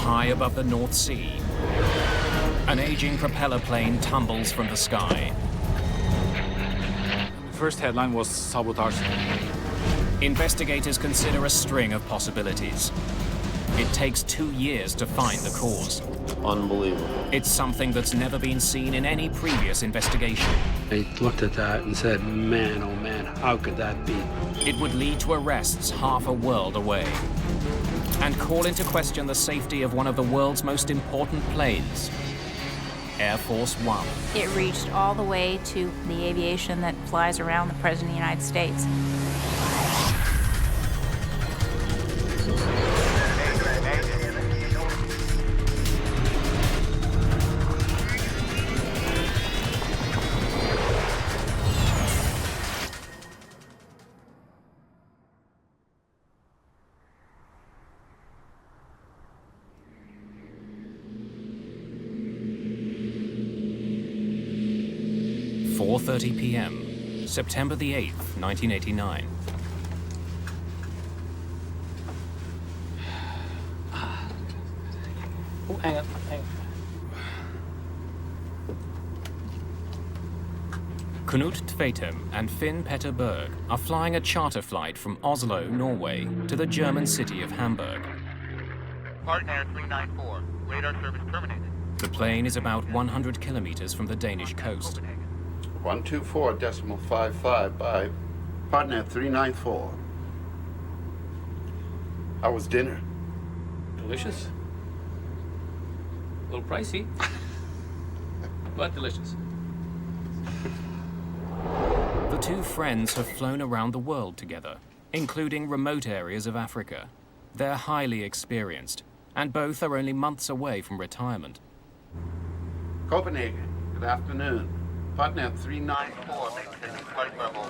high above the North Sea. An aging propeller plane tumbles from the sky. The first headline was sabotage. Investigators consider a string of possibilities. It takes 2 years to find the cause. Unbelievable. It's something that's never been seen in any previous investigation. They looked at that and said, man, oh man, how could that be? It would lead to arrests half a world away and call into question the safety of one of the world's most important planes, Air Force One. It reached all the way to the aviation that flies around the President of the United States. .30 p.m., September the 8th, 1989. Oh, hang on. Knut Tvetum and Finn Petter Berg are flying a charter flight from Oslo, Norway, to the German city of Hamburg. Partnair 394, radar service terminated. The plane is about 100 kilometers from the Danish coast. 124.55 by Partnair 394. How was dinner? Delicious. A little pricey, but delicious. The two friends have flown around the world together, including remote areas of Africa. They're highly experienced, and both are only months away from retirement. Copenhagen, good afternoon. Partnair 394. Flight level 2.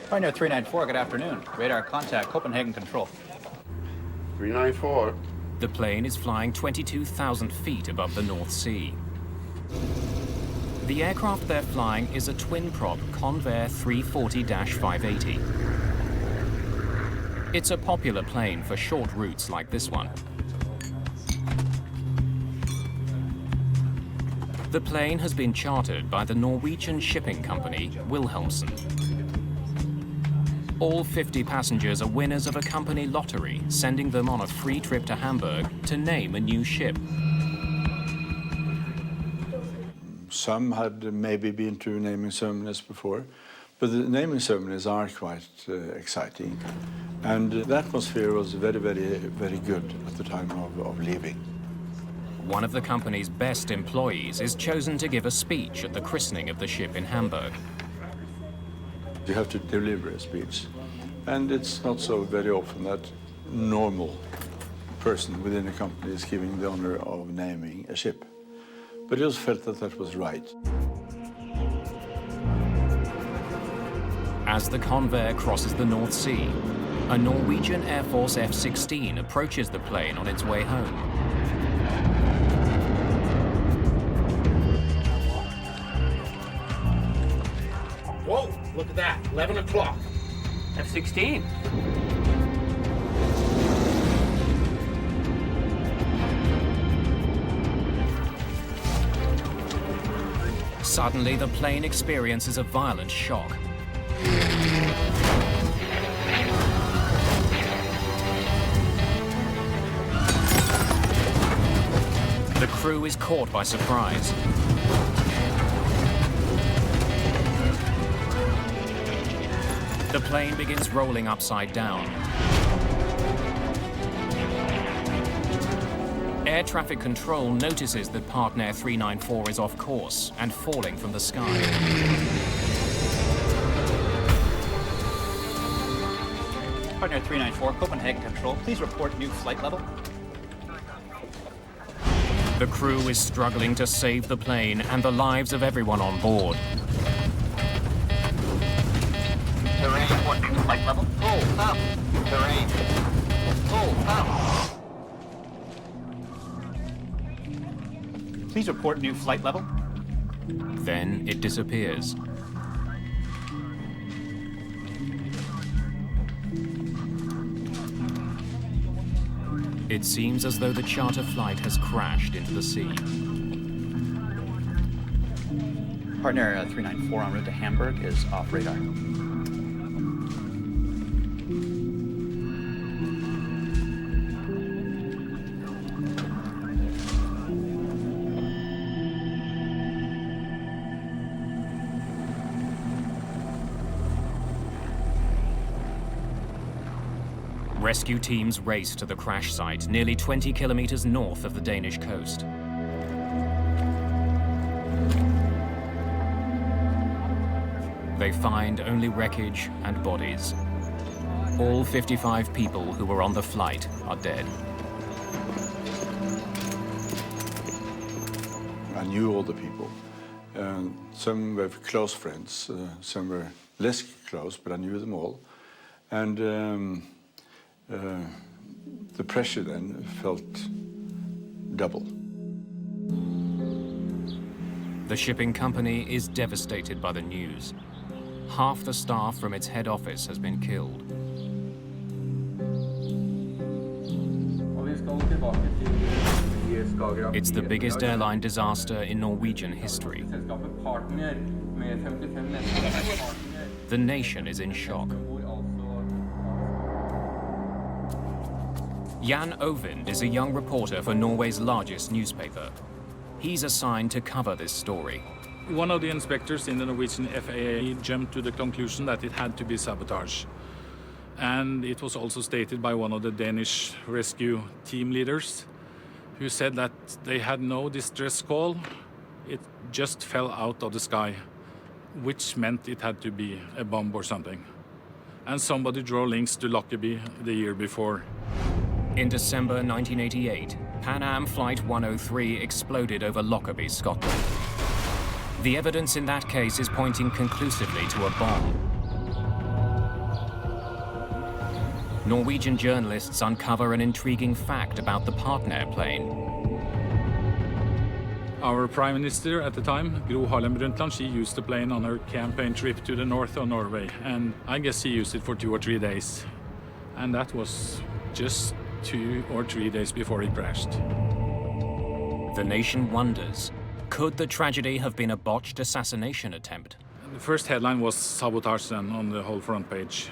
Partnair 394, good afternoon. Radar contact, Copenhagen control. 394. The plane is flying 22,000 feet above the North Sea. The aircraft they're flying is a twin-prop Convair 340-580. It's a popular plane for short routes like this one. The plane has been chartered by the Norwegian shipping company Wilhelmsen. All 50 passengers are winners of a company lottery, sending them on a free trip to Hamburg to name a new ship. Some had maybe been to naming ceremonies before, but the naming ceremonies are quite exciting. And the atmosphere was very, very, very good at the time of leaving. One of the company's best employees is chosen to give a speech at the christening of the ship in Hamburg. You have to deliver a speech, and it's not so very often that normal person within a company is giving the honor of naming a ship. But I just felt that that was right. As the Convair crosses the North Sea, a Norwegian Air Force F-16 approaches the plane on its way home. Whoa, look at that, 11 o'clock. F-16. Suddenly, the plane experiences a violent shock. The crew is caught by surprise. The plane begins rolling upside down. Air traffic control notices that Partnair 394 is off course and falling from the sky. Partnair 394, Copenhagen control. Please report new flight level. The crew is struggling to save the plane and the lives of everyone on board. Terrain, what new flight level? Full up. Terrain. Full up. Please report new flight level. Then it disappears. It seems as though the charter flight has crashed into the sea. Partnair 394 en route to Hamburg is off radar. Rescue teams race to the crash site, nearly 20 kilometers north of the Danish coast. They find only wreckage and bodies. All 55 people who were on the flight are dead. I knew all the people. Some were close friends, some were less close, but I knew them all. And the pressure then felt double. The shipping company is devastated by the news. Half the staff from its head office has been killed. It's the biggest airline disaster in Norwegian history. The nation is in shock. Jan Ovind is a young reporter for Norway's largest newspaper. He's assigned to cover this story. One of the inspectors in the Norwegian FAA jumped to the conclusion that it had to be sabotage. And it was also stated by one of the Danish rescue team leaders, who said that they had no distress call. It just fell out of the sky, which meant it had to be a bomb or something. And somebody drew links to Lockerbie the year before. In December 1988, Pan Am Flight 103 exploded over Lockerbie, Scotland. The evidence in that case is pointing conclusively to a bomb. Norwegian journalists uncover an intriguing fact about the Partnair plane. Our Prime Minister at the time, Gro Harlem Brundtland, she used the plane on her campaign trip to the north of Norway, and I guess she used it for 2 or 3 days. And that was just 2 or 3 days before it crashed. The nation wonders, could the tragedy have been a botched assassination attempt? The first headline was sabotage then on the whole front page.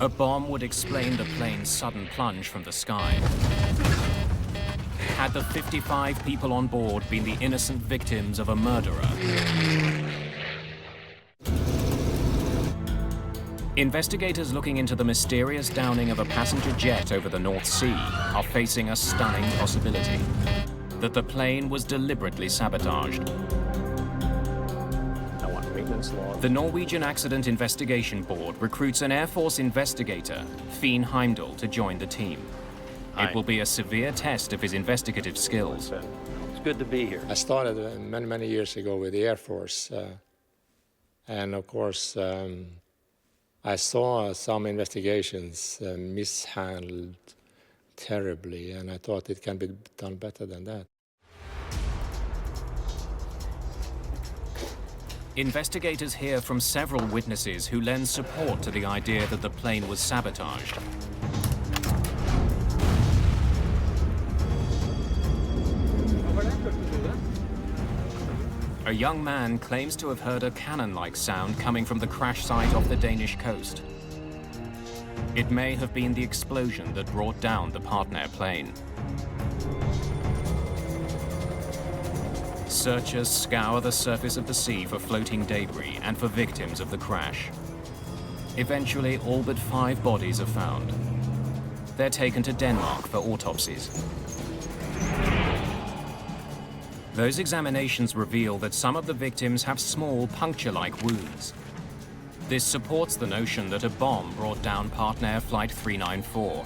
A bomb would explain the plane's sudden plunge from the sky. Had the 55 people on board been the innocent victims of a murderer? Investigators looking into the mysterious downing of a passenger jet over the North Sea are facing a stunning possibility: that the plane was deliberately sabotaged. The Norwegian Accident Investigation Board recruits an Air Force investigator, Finn Heimdall, to join the team. It will be a severe test of his investigative skills. It's good to be here. I started many years ago with the Air Force, and of course I saw some investigations mishandled terribly, and I thought it can be done better than that. Investigators hear from several witnesses who lend support to the idea that the plane was sabotaged. A young man claims to have heard a cannon-like sound coming from the crash site off the Danish coast. It may have been the explosion that brought down the Partnair plane. Searchers scour the surface of the sea for floating debris and for victims of the crash. Eventually, all but 5 bodies are found. They're taken to Denmark for autopsies. Those examinations reveal that some of the victims have small puncture-like wounds. This supports the notion that a bomb brought down Partnair Flight 394.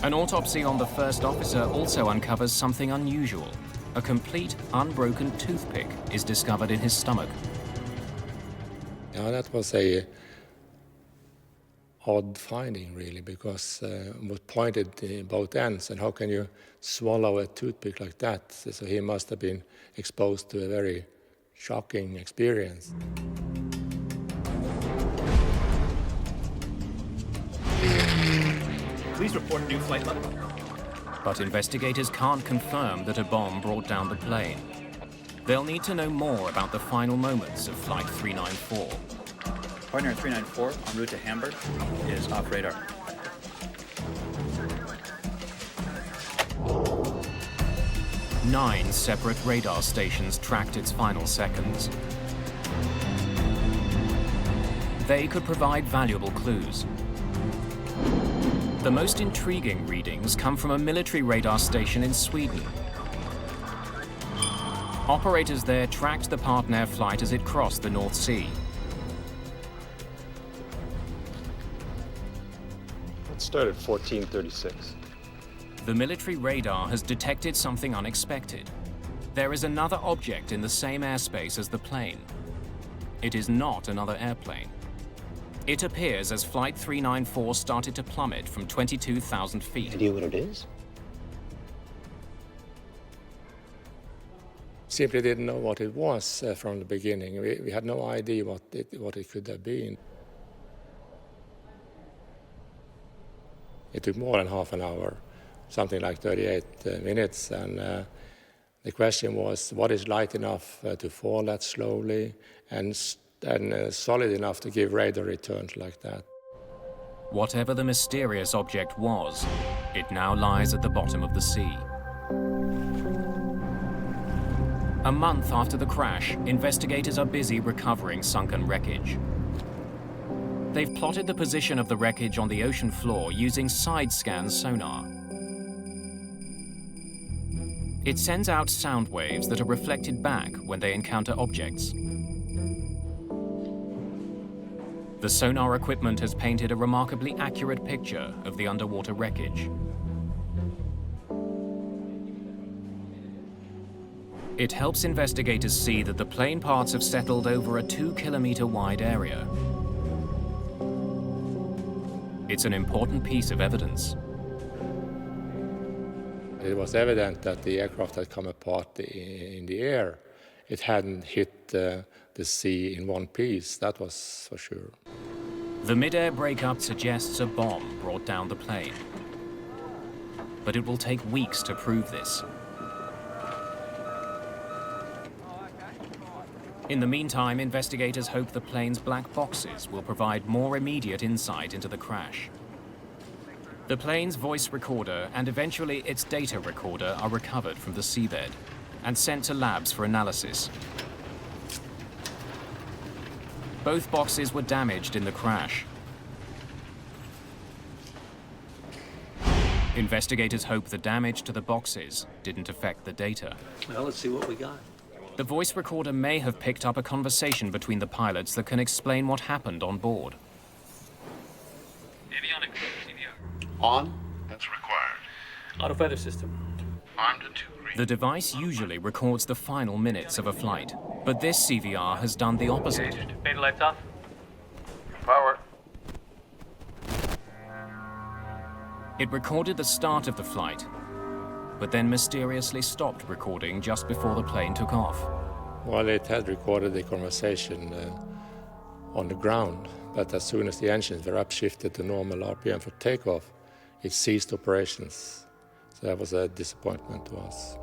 An autopsy on the first officer also uncovers something unusual. A complete, unbroken toothpick is discovered in his stomach. Yeah, that was a odd finding, really, because it was pointed in both ends, and how can you swallow a toothpick like that? So he must have been exposed to a very shocking experience. Please report new flight level. But investigators can't confirm that a bomb brought down the plane. They'll need to know more about the final moments of Flight 394. Partnair 394 en route to Hamburg is off radar. Nine separate radar stations tracked its final seconds. They could provide valuable clues. The most intriguing readings come from a military radar station in Sweden. Operators there tracked the Partnair flight as it crossed the North Sea. It started 1436. The military radar has detected something unexpected. There is another object in the same airspace as the plane. It is not another airplane. It appears as Flight 394 started to plummet from 22,000 feet. Idea what it is? Simply didn't know what it was from the beginning. We had no idea what it could have been. It took more than half an hour, something like 38 minutes, and the question was, what is light enough to fall that slowly and solid enough to give radar returns like that? Whatever the mysterious object was, it now lies at the bottom of the sea. A month after the crash, investigators are busy recovering sunken wreckage. They've plotted the position of the wreckage on the ocean floor using side-scan sonar. It sends out sound waves that are reflected back when they encounter objects. The sonar equipment has painted a remarkably accurate picture of the underwater wreckage. It helps investigators see that the plane parts have settled over a 2-kilometre wide area. It's an important piece of evidence. It was evident that the aircraft had come apart in the air. It hadn't hit the sea in one piece, that was for sure. The mid-air breakup suggests a bomb brought down the plane. But it will take weeks to prove this. In the meantime, investigators hope the plane's black boxes will provide more immediate insight into the crash. The plane's voice recorder and eventually its data recorder are recovered from the seabed and sent to labs for analysis. Both boxes were damaged in the crash. Investigators hope the damage to the boxes didn't affect the data. Well, let's see what we got. The voice recorder may have picked up a conversation between the pilots that can explain what happened on board. Avionics, CVR. On? That's required. Auto feather system. Armed to 2 green. The device usually records the final minutes of a flight, but this CVR has done the opposite. Beta lights off. Power. It recorded the start of the flight, but then mysteriously stopped recording just before the plane took off. Well, it had recorded the conversation on the ground, but as soon as the engines were upshifted to normal RPM for takeoff, it ceased operations. So that was a disappointment to us.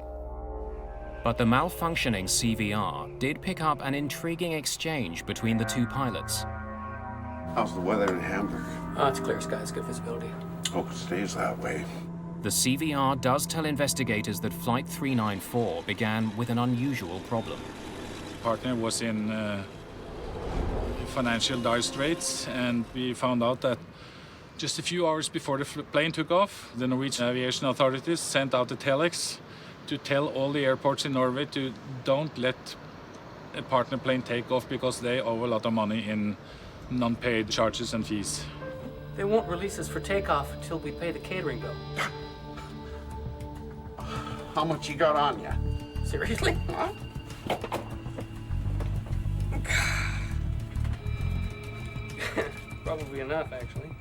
But the malfunctioning CVR did pick up an intriguing exchange between the two pilots. How's the weather in Hamburg? Oh, it's clear skies, good visibility. Hope it stays that way. The CVR does tell investigators that Flight 394 began with an unusual problem. Partner was in financial dire straits, and we found out that just a few hours before the plane took off, the Norwegian aviation authorities sent out a telex to tell all the airports in Norway to don't let a partner plane take off because they owe a lot of money in non-paid charges and fees. They won't release us for takeoff until we pay the catering bill. How much you got on ya? Seriously? Huh? Probably enough, actually.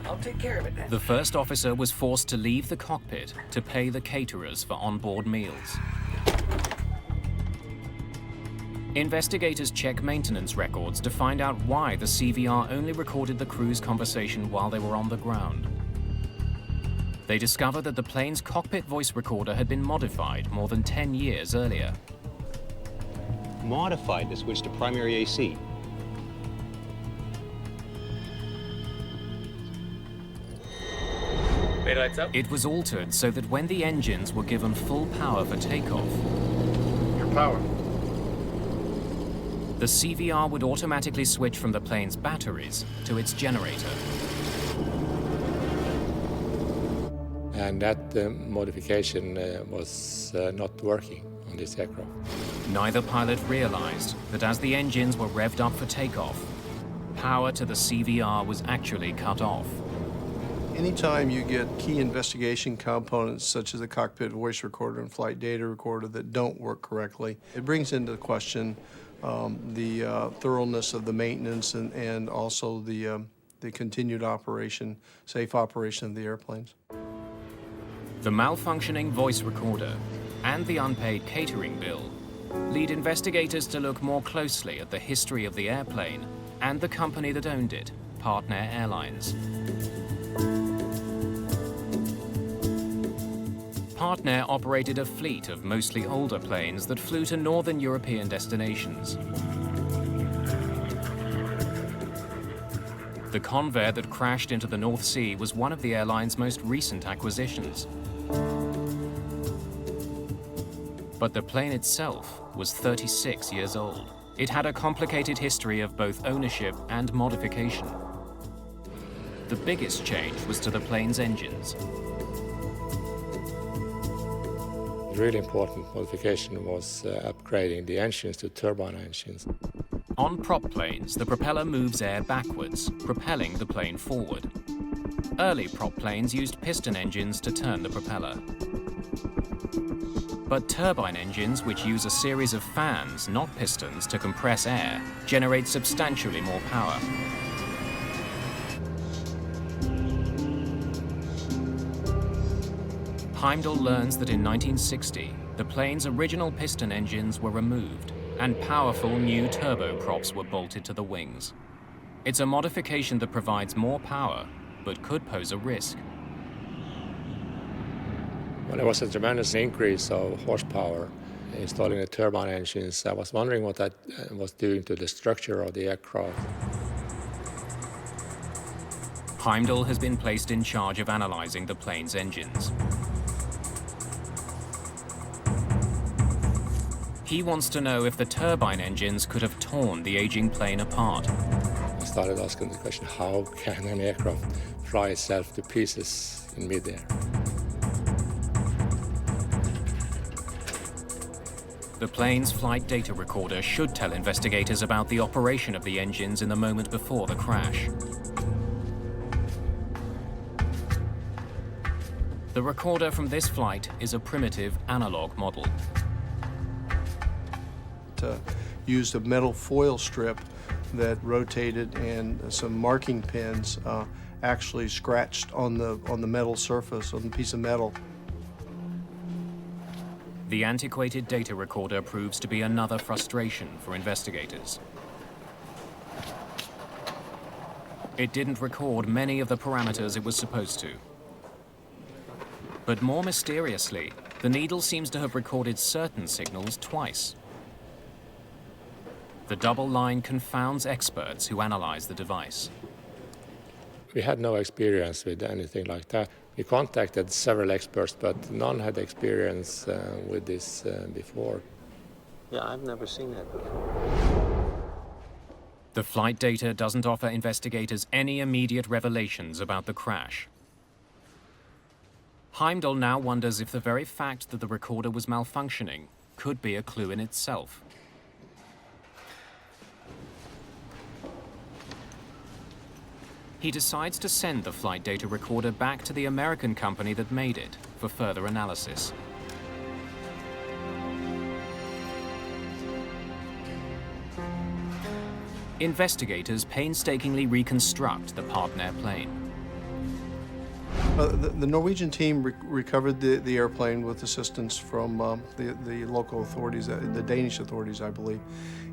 I'll take care of it then. The first officer was forced to leave the cockpit to pay the caterers for onboard meals. Investigators check maintenance records to find out why the CVR only recorded the crew's conversation while they were on the ground. They discover that the plane's cockpit voice recorder had been modified more than 10 years earlier. Modified to switch to primary AC. It was altered so that when the engines were given full power for takeoff, Your power. the CVR would automatically switch from the plane's batteries to its generator. And that modification was not working on this aircraft. Neither pilot realized that as the engines were revved up for takeoff, power to the CVR was actually cut off. Anytime you get key investigation components such as the cockpit voice recorder and flight data recorder that don't work correctly, it brings into question the thoroughness of the maintenance and also the continued operation, safe operation of the airplanes. The malfunctioning voice recorder and the unpaid catering bill lead investigators to look more closely at the history of the airplane and the company that owned it, Partnair Airlines. Partnair operated a fleet of mostly older planes that flew to northern European destinations. The Convair that crashed into the North Sea was one of the airline's most recent acquisitions. But the plane itself was 36 years old. It had a complicated history of both ownership and modification. The biggest change was to the plane's engines. The really important modification was upgrading the engines to turbine engines. On prop planes, the propeller moves air backwards, propelling the plane forward. Early prop planes used piston engines to turn the propeller. But turbine engines, which use a series of fans, not pistons, to compress air, generate substantially more power. Heimdall learns that in 1960, the plane's original piston engines were removed and powerful new turboprops were bolted to the wings. It's a modification that provides more power, but could pose a risk. When there was a tremendous increase of horsepower installing the turbine engines, I was wondering what that was doing to the structure of the aircraft. Heimdall has been placed in charge of analyzing the plane's engines. He wants to know if the turbine engines could have torn the aging plane apart. I started asking the question, how can an aircraft fly itself to pieces in midair? The plane's flight data recorder should tell investigators about the operation of the engines in the moment before the crash. The recorder from this flight is a primitive analog model. Used a metal foil strip that rotated, and some marking pins actually scratched on the metal surface, on the piece of metal. The antiquated data recorder proves to be another frustration for investigators. It didn't record many of the parameters it was supposed to. But more mysteriously, the needle seems to have recorded certain signals twice. The double line confounds experts who analyze the device. We had no experience with anything like that. We contacted several experts, but none had experience with this before. Yeah, I've never seen that before. The flight data doesn't offer investigators any immediate revelations about the crash. Heimdall now wonders if the very fact that the recorder was malfunctioning could be a clue in itself. He decides to send the flight data recorder back to the American company that made it for further analysis. Investigators painstakingly reconstruct the Partnair plane. The Norwegian team recovered the airplane with assistance from the local authorities, the Danish authorities, I believe,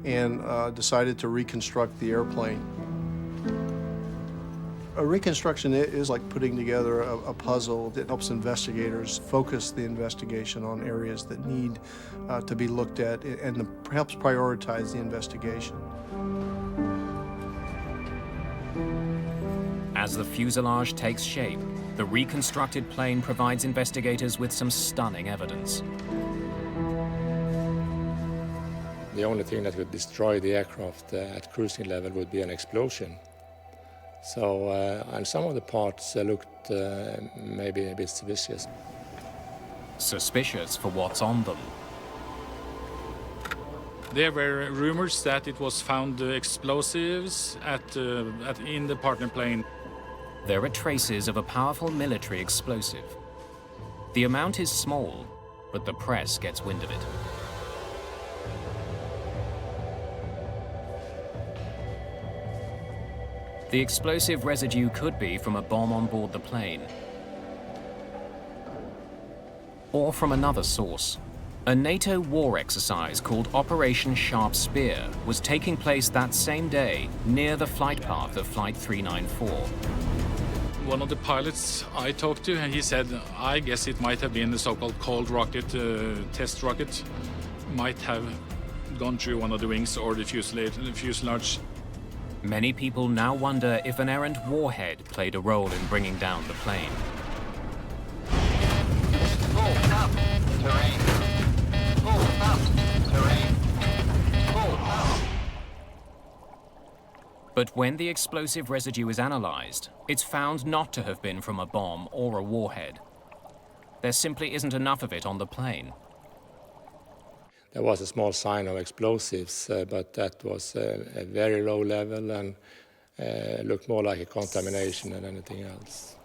and decided to reconstruct the airplane. A reconstruction is like putting together a puzzle that helps investigators focus the investigation on areas that need to be looked at and helps prioritize the investigation. As the fuselage takes shape, the reconstructed plane provides investigators with some stunning evidence. The only thing that would destroy the aircraft at cruising level would be an explosion. So, and some of the parts looked maybe a bit suspicious. Suspicious for what's on them. There were rumors that it was found explosives in the Partnair plane. There are traces of a powerful military explosive. The amount is small, but the press gets wind of it. The explosive residue could be from a bomb on board the plane, or from another source. A NATO war exercise called Operation Sharp Spear was taking place that same day near the flight path of Flight 394. One of the pilots I talked to, and he said, I guess it might have been the so-called cold rocket, test rocket, might have gone through one of the wings or the fuselage. Many people now wonder if an errant warhead played a role in bringing down the plane. Full up, terrain. Full up, terrain. Full up. But when the explosive residue is analyzed, it's found not to have been from a bomb or a warhead. There simply isn't enough of it on the plane. There was a small sign of explosives, but that was a very low level and looked more like a contamination than anything else.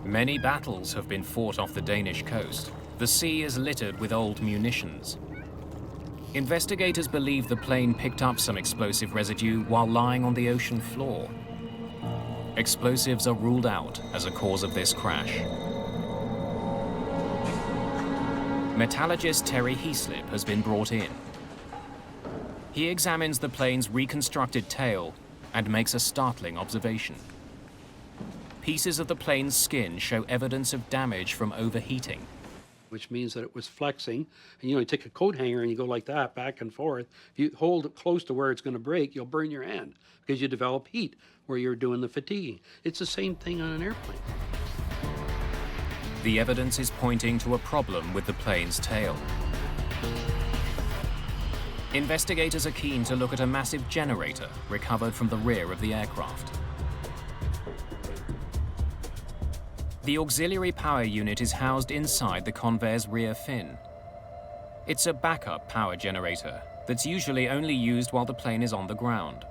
Many battles have been fought off the Danish coast. The sea is littered with old munitions. Investigators believe the plane picked up some explosive residue while lying on the ocean floor. Explosives are ruled out as a cause of this crash. Metallurgist Terry Heaslip has been brought in. He examines the plane's reconstructed tail and makes a startling observation. Pieces of the plane's skin show evidence of damage from overheating. Which means that it was flexing. And you take a coat hanger and you go like that, back and forth. If you hold it close to where it's going to break, you'll burn your hand because you develop heat where you're doing the fatiguing. It's the same thing on an airplane. The evidence is pointing to a problem with the plane's tail. Investigators are keen to look at a massive generator recovered from the rear of the aircraft. The auxiliary power unit is housed inside the Convair's rear fin. It's a backup power generator that's usually only used while the plane is on the ground.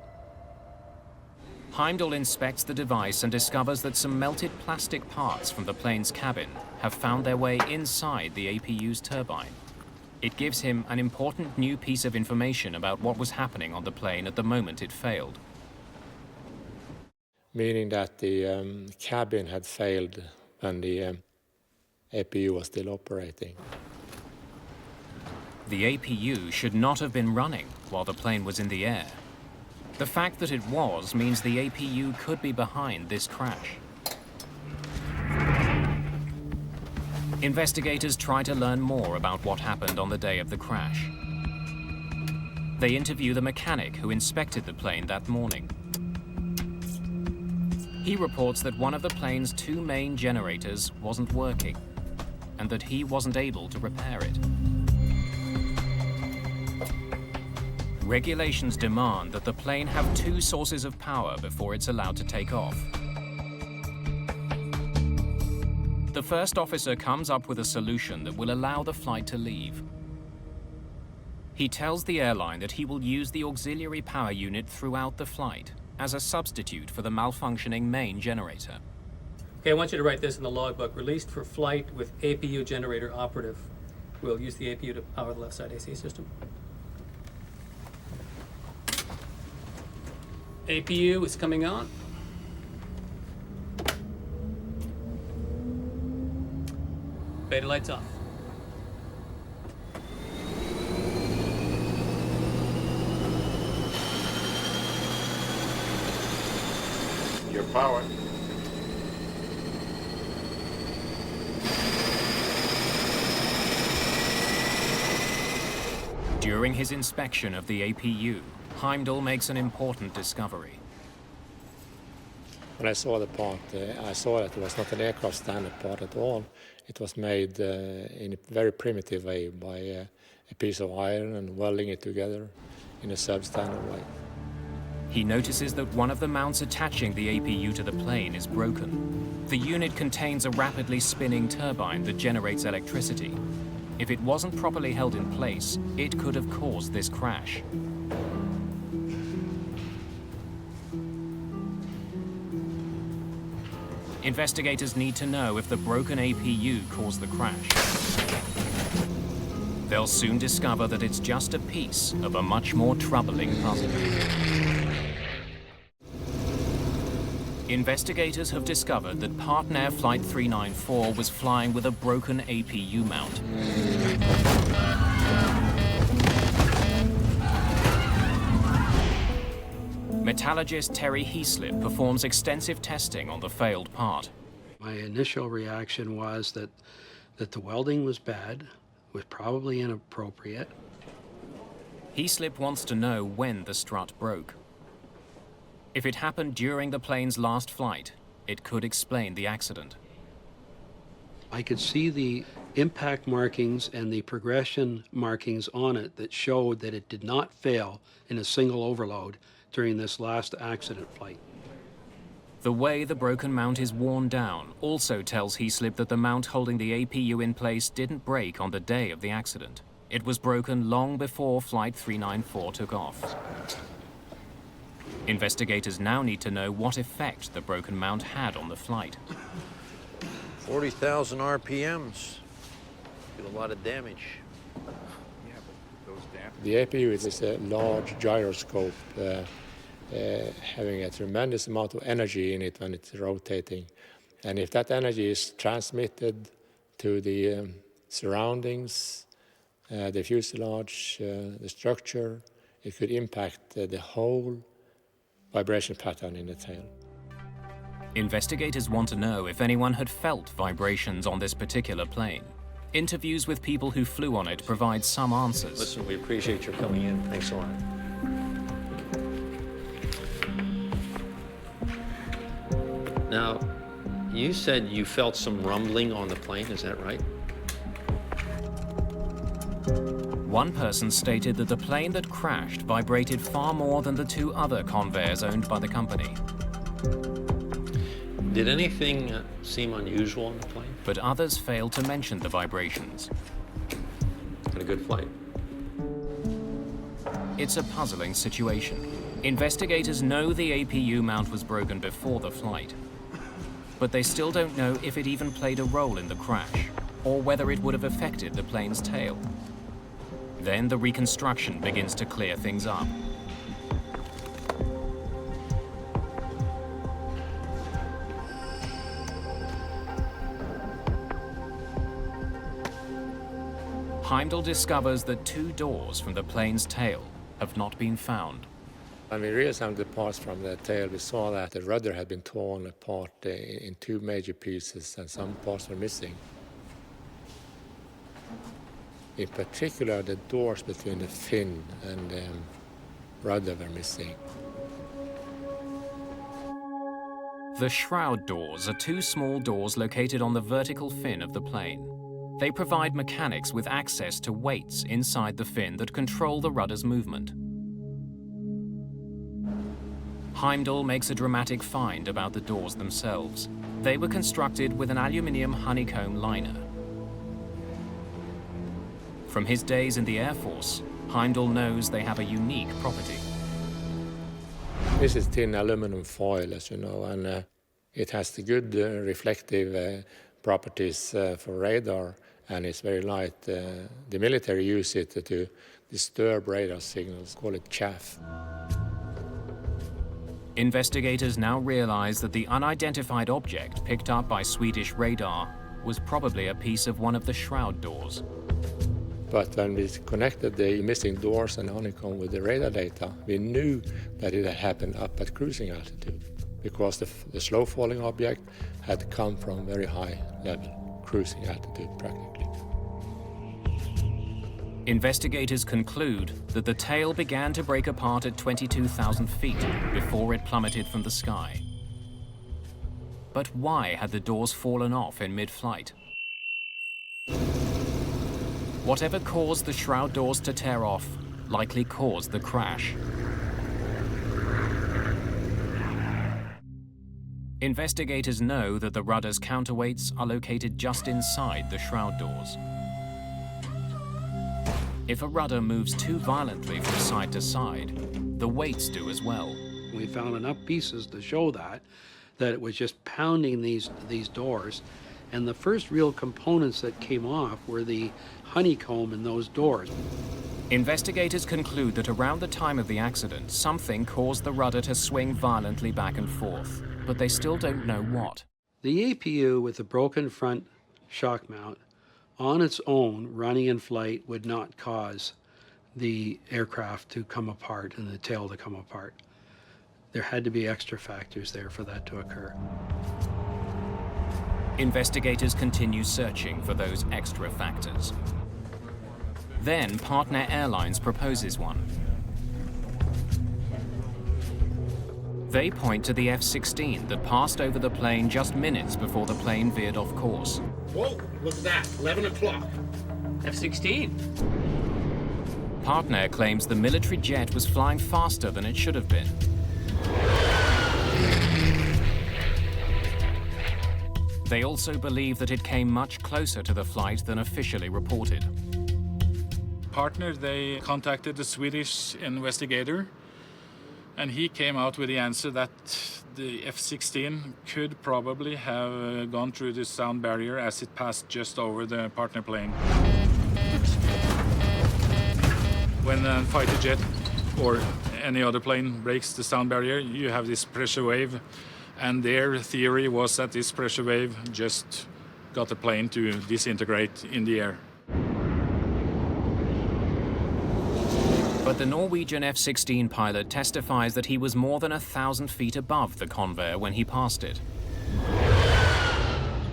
Heimdall inspects the device and discovers that some melted plastic parts from the plane's cabin have found their way inside the APU's turbine. It gives him an important new piece of information about what was happening on the plane at the moment it failed. Meaning that the cabin had failed when the APU was still operating. The APU should not have been running while the plane was in the air. The fact that it was means the APU could be behind this crash. Investigators try to learn more about what happened on the day of the crash. They interview the mechanic who inspected the plane that morning. He reports that one of the plane's two main generators wasn't working, and that he wasn't able to repair it. Regulations demand that the plane have two sources of power before it's allowed to take off. The first officer comes up with a solution that will allow the flight to leave. He tells the airline that he will use the auxiliary power unit throughout the flight as a substitute for the malfunctioning main generator. Okay, I want you to write this in the logbook. Released for flight with APU generator operative. We'll use the APU to power the left side AC system. APU is coming on. Beta lights off. Your power. During his inspection of the APU, Heimdall makes an important discovery. When I saw the part, I saw that it was not an aircraft standard part at all. It was made in a very primitive way by a piece of iron and welding it together in a substandard way. He notices that one of the mounts attaching the APU to the plane is broken. The unit contains a rapidly spinning turbine that generates electricity. If it wasn't properly held in place, it could have caused this crash. Investigators need to know if the broken APU caused the crash. They'll soon discover that it's just a piece of a much more troubling puzzle. Investigators have discovered that Partnair Flight 394 was flying with a broken APU mount. Metallurgist Terry Heaslip performs extensive testing on the failed part. My initial reaction was that the welding was bad, was probably inappropriate. Heaslip wants to know when the strut broke. If it happened during the plane's last flight, it could explain the accident. I could see the impact markings and the progression markings on it that showed that it did not fail in a single overload during this last accident flight. The way the broken mount is worn down also tells Heaslip that the mount holding the APU in place didn't break on the day of the accident. It was broken long before Flight 394 took off. Investigators now need to know what effect the broken mount had on the flight. 40,000 RPMs. Did a lot of damage. The APU is a large gyroscope having a tremendous amount of energy in it when it's rotating. And if that energy is transmitted to the surroundings, the fuselage, the structure, it could impact the whole vibration pattern in the tail. Investigators want to know if anyone had felt vibrations on this particular plane. Interviews with people who flew on it provide some answers. Listen, we appreciate your coming in. Thanks a lot. Now, you said you felt some rumbling on the plane, is that right? One person stated that the plane that crashed vibrated far more than the two other Convairs owned by the company. Did anything seem unusual on the plane? But others failed to mention the vibrations. Had a good flight. It's a puzzling situation. Investigators know the APU mount was broken before the flight, but they still don't know if it even played a role in the crash, or whether it would have affected the plane's tail. Then the reconstruction begins to clear things up. Heimdall discovers that two doors from the plane's tail have not been found. When we reassembled the parts from the tail, we saw that the rudder had been torn apart in two major pieces and some parts were missing. In particular, the doors between the fin and the rudder were missing. The shroud doors are two small doors located on the vertical fin of the plane. They provide mechanics with access to weights inside the fin that control the rudder's movement. Heimdall makes a dramatic find about the doors themselves. They were constructed with an aluminium honeycomb liner. From his days in the Air Force, Heimdall knows they have a unique property. This is thin aluminum foil, as you know, and it has the good reflective properties for radar, and it's very light. The military use it to disturb radar signals, call it chaff. Investigators now realize that the unidentified object picked up by Swedish radar was probably a piece of one of the shroud doors. But when we connected the missing doors and honeycomb with the radar data, we knew that it had happened up at cruising altitude, because the slow-falling object had come from very high level, cruising altitude practically. Investigators conclude that the tail began to break apart at 22,000 feet before it plummeted from the sky. But why had the doors fallen off in mid-flight? Whatever caused the shroud doors to tear off likely caused the crash. Investigators know that the rudder's counterweights are located just inside the shroud doors. If a rudder moves too violently from side to side, the weights do as well. We found enough pieces to show that it was just pounding these doors. And the first real components that came off were the honeycomb in those doors. Investigators conclude that around the time of the accident, something caused the rudder to swing violently back and forth, but they still don't know what. The APU with the broken front shock mount on its own, running in flight, would not cause the aircraft to come apart and the tail to come apart. There had to be extra factors there for that to occur. Investigators continue searching for those extra factors. Then Partnair Airlines proposes one. They point to the F-16 that passed over the plane just minutes before the plane veered off course. Whoa, look at that, 11 o'clock. F-16. Partnair claims the military jet was flying faster than it should have been. They also believe that it came much closer to the flight than officially reported. Partner, they contacted the Swedish investigator, and he came out with the answer that the F-16 could probably have gone through the sound barrier as it passed just over the partner plane. When a fighter jet or any other plane breaks the sound barrier, you have this pressure wave, and their theory was that this pressure wave just got the plane to disintegrate in the air. But the Norwegian F-16 pilot testifies that he was more than 1,000 feet above the Convair when he passed it.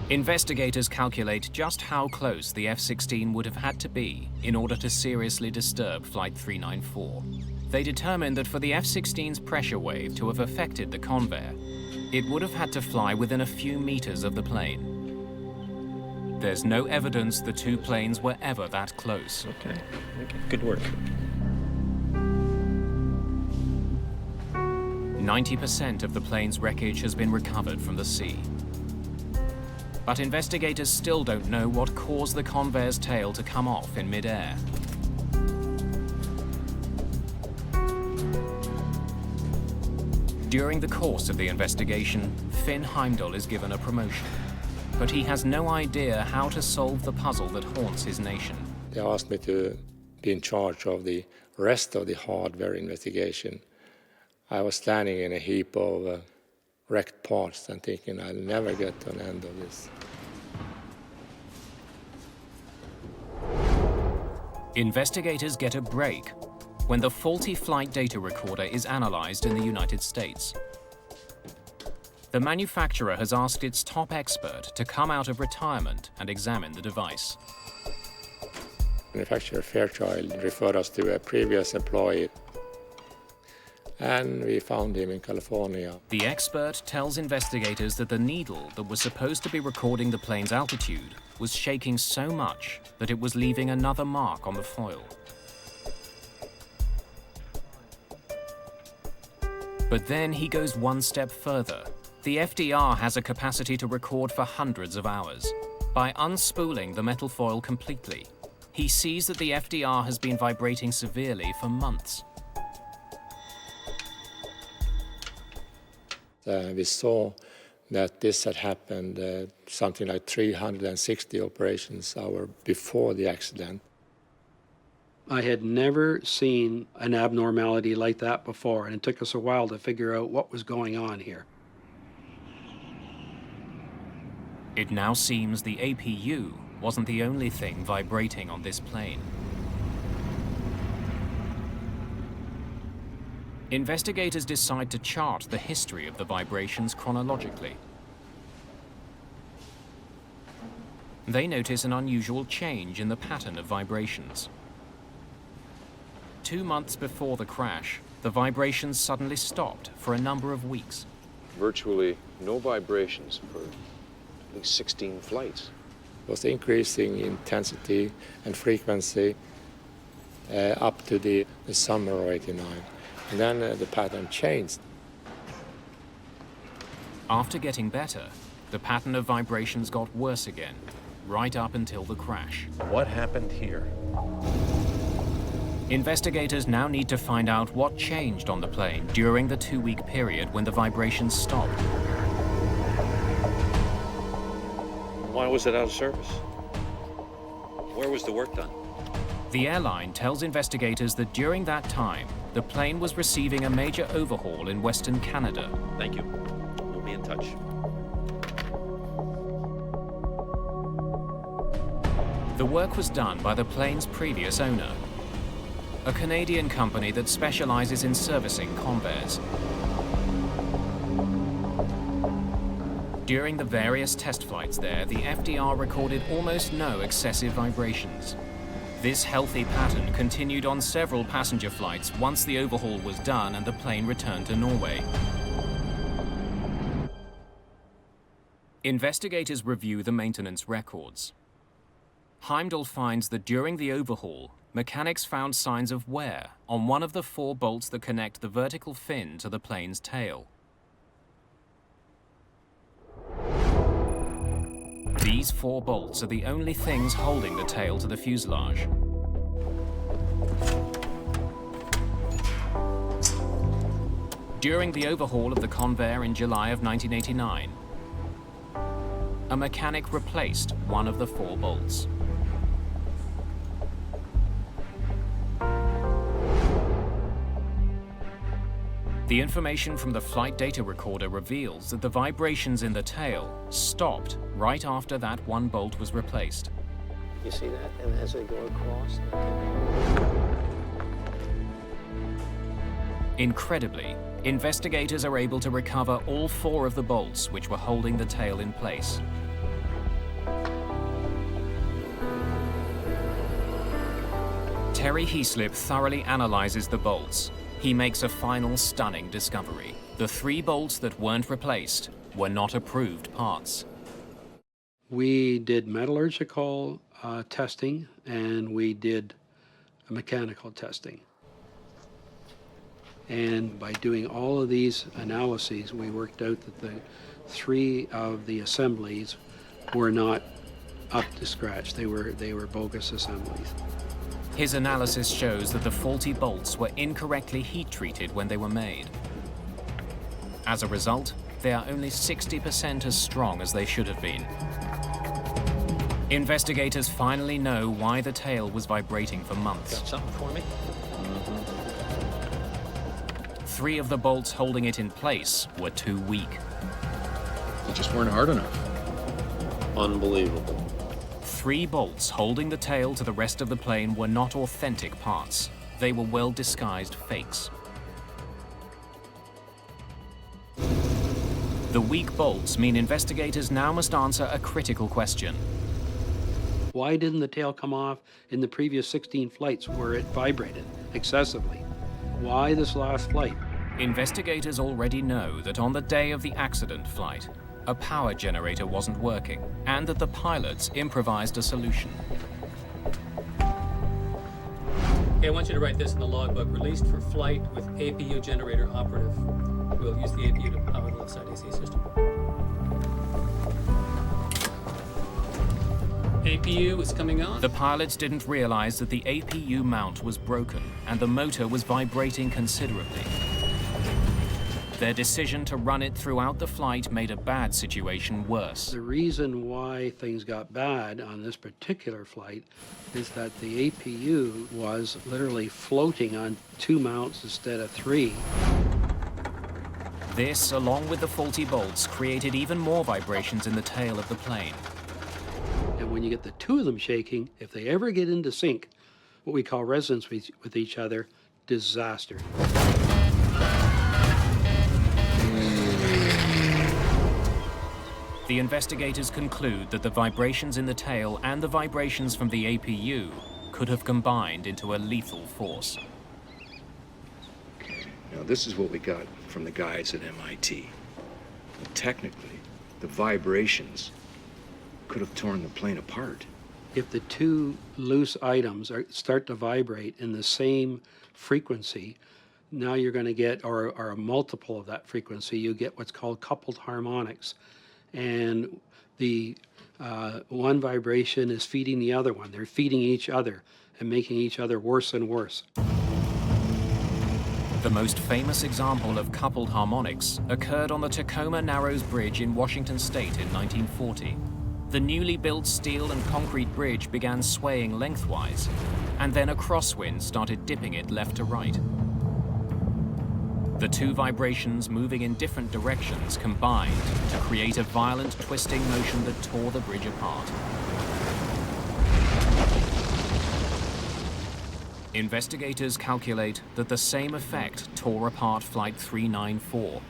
Investigators calculate just how close the F-16 would have had to be in order to seriously disturb Flight 394. They determined that for the F-16's pressure wave to have affected the Convair, it would have had to fly within a few meters of the plane. There's no evidence the two planes were ever that close. Okay, good work. 90% of the plane's wreckage has been recovered from the sea. But investigators still don't know what caused the Convair's tail to come off in mid-air. During the course of the investigation, Finn Heimdall is given a promotion. But he has no idea how to solve the puzzle that haunts his nation. They asked me to be in charge of the rest of the hardware investigation. I was standing in a heap of wrecked parts and thinking I'll never get to an end of this. Investigators get a break when the faulty flight data recorder is analyzed in the United States. The manufacturer has asked its top expert to come out of retirement and examine the device. Manufacturer Fairchild referred us to a previous employee, and we found him in California. The expert tells investigators that the needle that was supposed to be recording the plane's altitude was shaking so much that it was leaving another mark on the foil. But then he goes one step further. The FDR has a capacity to record for hundreds of hours. By unspooling the metal foil completely, he sees that the FDR has been vibrating severely for months. We saw that this had happened something like 360 operations hours before the accident. I had never seen an abnormality like that before, and it took us a while to figure out what was going on here. It now seems the APU wasn't the only thing vibrating on this plane. Investigators decide to chart the history of the vibrations chronologically. They notice an unusual change in the pattern of vibrations. 2 months before the crash, the vibrations suddenly stopped for a number of weeks. Virtually no vibrations for at least 16 flights. It was increasing intensity and frequency up to the summer of '89. And then the pattern changed. After getting better, the pattern of vibrations got worse again, right up until the crash. What happened here? Investigators now need to find out what changed on the plane during the 2-week period when the vibrations stopped. Why was it out of service? Where was the work done? The airline tells investigators that during that time, the plane was receiving a major overhaul in Western Canada. Thank you. We'll be in touch. The work was done by the plane's previous owner, a Canadian company that specializes in servicing Convaires. During the various test flights there, the FDR recorded almost no excessive vibrations. This healthy pattern continued on several passenger flights once the overhaul was done and the plane returned to Norway. Investigators review the maintenance records. Heimdall finds that during the overhaul, mechanics found signs of wear on one of the 4 bolts that connect the vertical fin to the plane's tail. These 4 bolts are the only things holding the tail to the fuselage. During the overhaul of the Convair in July of 1989, a mechanic replaced one of the 4 bolts. The information from the flight data recorder reveals that the vibrations in the tail stopped right after that 1 bolt was replaced. You see that? And as they go across. Incredibly, investigators are able to recover all 4 of the bolts which were holding the tail in place. Terry Heaslip thoroughly analyzes the bolts. He makes a final stunning discovery. The 3 bolts that weren't replaced were not approved parts. We did metallurgical testing and we did mechanical testing. And by doing all of these analyses, we worked out that the 3 of the assemblies were not up to scratch. They were bogus assemblies. His analysis shows that the faulty bolts were incorrectly heat-treated when they were made. As a result, they are only 60% as strong as they should have been. Investigators finally know why the tail was vibrating for months. Got something for me? 3 of the bolts holding it in place were too weak. They just weren't hard enough. Unbelievable. 3 bolts holding the tail to the rest of the plane were not authentic parts. They were well-disguised fakes. The weak bolts mean investigators now must answer a critical question. Why didn't the tail come off in the previous 16 flights where it vibrated excessively? Why this last flight? Investigators already know that on the day of the accident flight, a power generator wasn't working, and that the pilots improvised a solution. Okay, I want you to write this in the logbook. Released for flight with APU generator operative. We'll use the APU to power the left side AC system. APU is coming on. The pilots didn't realize that the APU mount was broken and the motor was vibrating considerably. Their decision to run it throughout the flight made a bad situation worse. The reason why things got bad on this particular flight is that the APU was literally floating on 2 mounts instead of 3. This, along with the faulty bolts, created even more vibrations in the tail of the plane. And when you get the two of them shaking, if they ever get into sync, what we call resonance with each other, disaster. The investigators conclude that the vibrations in the tail and the vibrations from the APU could have combined into a lethal force. Now, this is what we got from the guys at MIT. Technically, the vibrations could have torn the plane apart. If the two loose items start to vibrate in the same frequency, now you're going to get, or a multiple of that frequency, you get what's called coupled harmonics. And the one vibration is feeding the other one. They're feeding each other and making each other worse and worse. The most famous example of coupled harmonics occurred on the Tacoma Narrows Bridge in Washington State in 1940. The newly built steel and concrete bridge began swaying lengthwise, and then a crosswind started dipping it left to right. The two vibrations moving in different directions combined to create a violent twisting motion that tore the bridge apart. Investigators calculate that the same effect tore apart Flight 394.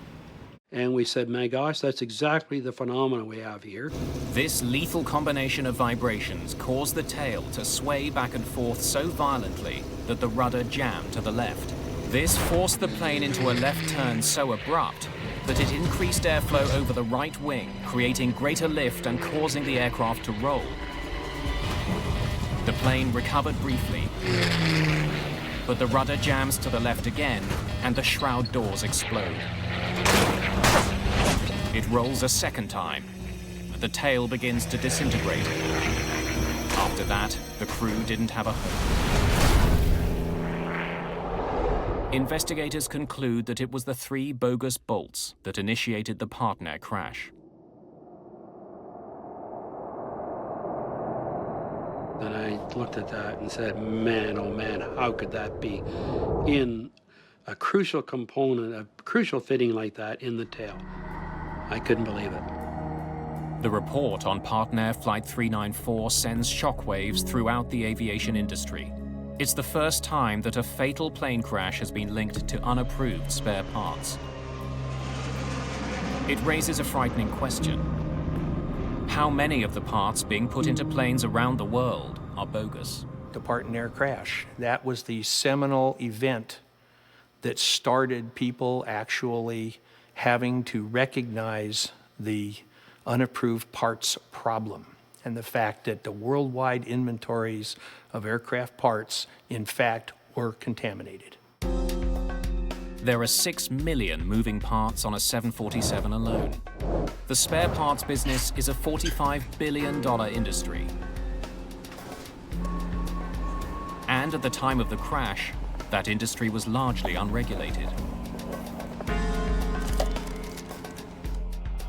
And we said, my gosh, that's exactly the phenomenon we have here. This lethal combination of vibrations caused the tail to sway back and forth so violently that the rudder jammed to the left. This forced the plane into a left turn so abrupt that it increased airflow over the right wing, creating greater lift and causing the aircraft to roll. The plane recovered briefly, but the rudder jams to the left again and the shroud doors explode. It rolls a second time, and the tail begins to disintegrate. After that, the crew didn't have a hope. Investigators conclude that it was the 3 bogus bolts that initiated the Partnair crash. And I looked at that and said, man, oh man, how could that be in a crucial component, a crucial fitting like that in the tail? I couldn't believe it. The report on Partnair Flight 394 sends shockwaves throughout the aviation industry. It's the first time that a fatal plane crash has been linked to unapproved spare parts. It raises a frightening question. How many of the parts being put into planes around the world are bogus? The Partnair crash, that was the seminal event that started people actually having to recognize the unapproved parts problem and the fact that the worldwide inventories of aircraft parts, in fact, were contaminated. There are 6 million moving parts on a 747 alone. The spare parts business is a $45 billion industry. And at the time of the crash, that industry was largely unregulated.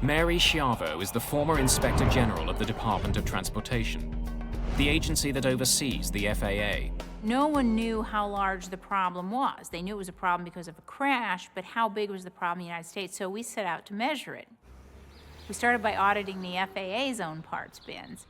Mary Schiavo is the former Inspector General of the Department of Transportation, the agency that oversees the FAA. No one knew how large the problem was. They knew it was a problem because of a crash, but how big was the problem in the United States? So we set out to measure it. We started by auditing the FAA's own parts bins.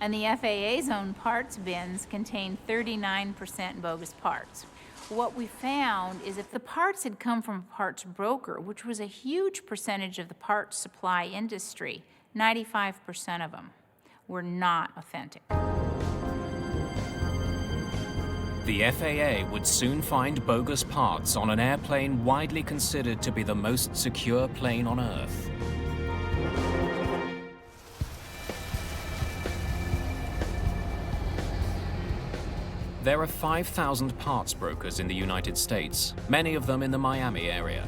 And the FAA's own parts bins contained 39% bogus parts. What we found is if the parts had come from a parts broker, which was a huge percentage of the parts supply industry, 95% of them were not authentic. The FAA would soon find bogus parts on an airplane widely considered to be the most secure plane on Earth. There are 5,000 parts brokers in the United States, many of them in the Miami area.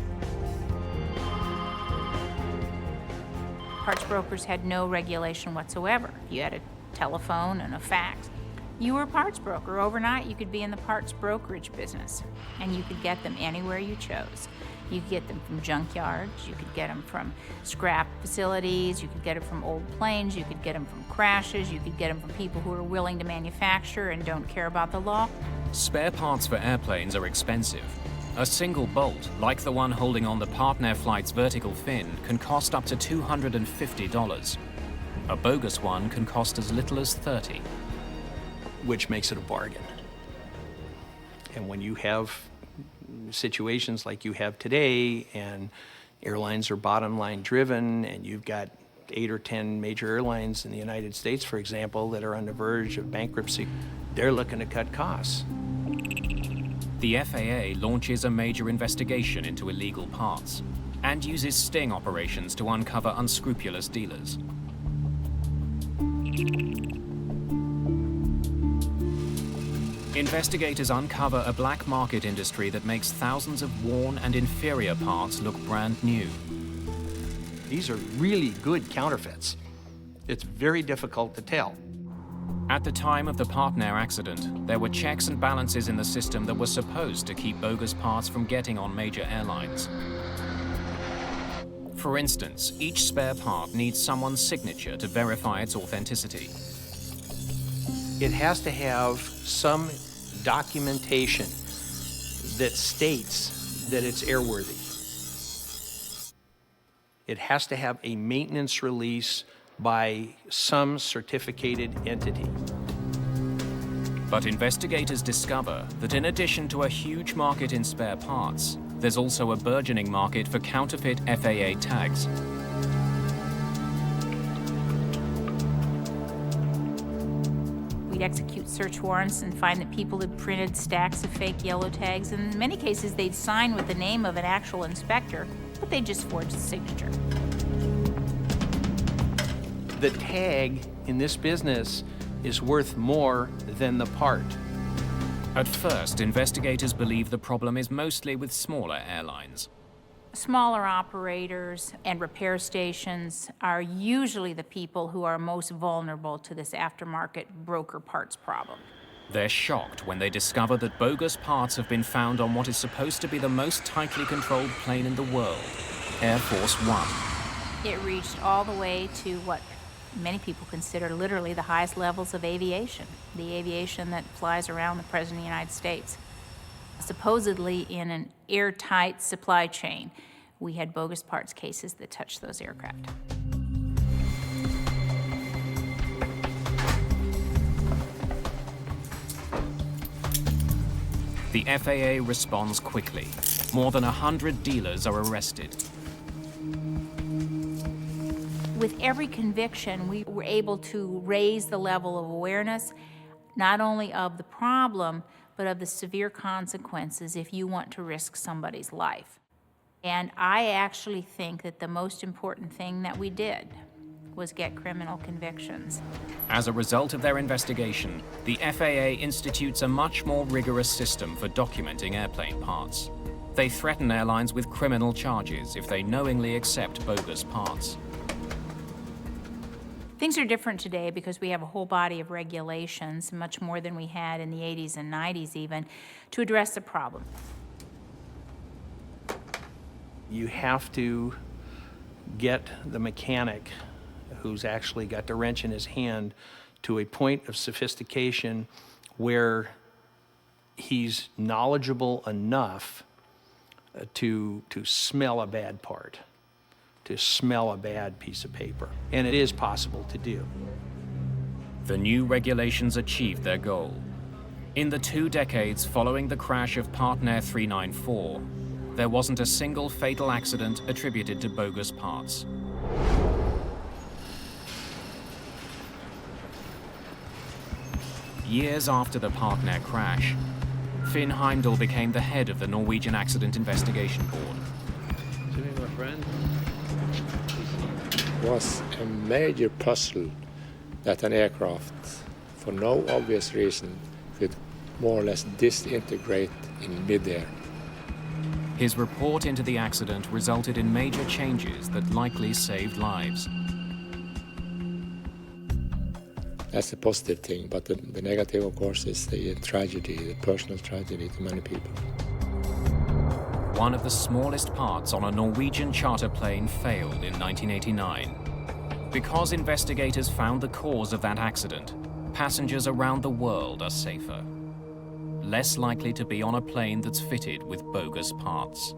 Parts brokers had no regulation whatsoever. You had a telephone and a fax. You were a parts broker. Overnight, you could be in the parts brokerage business, and you could get them anywhere you chose. You could get them from junkyards, you could get them from scrap facilities, you could get them from old planes, you could get them from crashes, you could get them from people who are willing to manufacture and don't care about the law. Spare parts for airplanes are expensive, A single bolt, like the one holding on the Partnair Flight's vertical fin, can cost up to $250. A bogus one can cost as little as $30. Which makes it a bargain. And when you have situations like you have today, and airlines are bottom line driven, and you've got 8 or 10 major airlines in the United States, for example, that are on the verge of bankruptcy, they're looking to cut costs. The FAA launches a major investigation into illegal parts and uses sting operations to uncover unscrupulous dealers. Investigators uncover a black market industry that makes thousands of worn and inferior parts look brand new. These are really good counterfeits. It's very difficult to tell. At the time of the Partnair accident, there were checks and balances in the system that were supposed to keep bogus parts from getting on major airlines. For instance, each spare part needs someone's signature to verify its authenticity. It has to have some documentation that states that it's airworthy. It has to have a maintenance release by some certificated entity. But investigators discover that in addition to a huge market in spare parts, there's also a burgeoning market for counterfeit FAA tags. We'd execute search warrants and find that people had printed stacks of fake yellow tags, and in many cases they'd sign with the name of an actual inspector, but they just forged the signature. The tag in this business is worth more than the part. At first, investigators believe the problem is mostly with smaller airlines. Smaller operators and repair stations are usually the people who are most vulnerable to this aftermarket broker parts problem. They're shocked when they discover that bogus parts have been found on what is supposed to be the most tightly controlled plane in the world, Air Force One. It reached all the way to what many people consider literally the highest levels of aviation, the aviation that flies around the President of the United States. Supposedly in an airtight supply chain, we had bogus parts cases that touched those aircraft. The FAA responds quickly. More than 100 dealers are arrested. With every conviction, we were able to raise the level of awareness, not only of the problem, but of the severe consequences if you want to risk somebody's life. And I actually think that the most important thing that we did was get criminal convictions. As a result of their investigation, the FAA institutes a much more rigorous system for documenting airplane parts. They threaten airlines with criminal charges if they knowingly accept bogus parts. Things are different today because we have a whole body of regulations, much more than we had in the 80s and 90s even, to address the problem. You have to get the mechanic who's actually got the wrench in his hand to a point of sophistication where he's knowledgeable enough to smell a bad part, to smell a bad piece of paper. And it is possible to do. The new regulations achieved their goal. In the 2 decades following the crash of Partnair 394, there wasn't a single fatal accident attributed to bogus parts. Years after the Partnair crash, Finn Heimdall became the head of the Norwegian Accident Investigation Board. To me, my friend, it was a major puzzle that an aircraft, for no obvious reason, could more or less disintegrate in midair. His report into the accident resulted in major changes that likely saved lives. That's the positive thing, but the negative, of course, is the tragedy, the personal tragedy to many people. One of the smallest parts on a Norwegian charter plane failed in 1989. Because investigators found the cause of that accident, passengers around the world are safer. less likely to be on a plane that's fitted with bogus parts.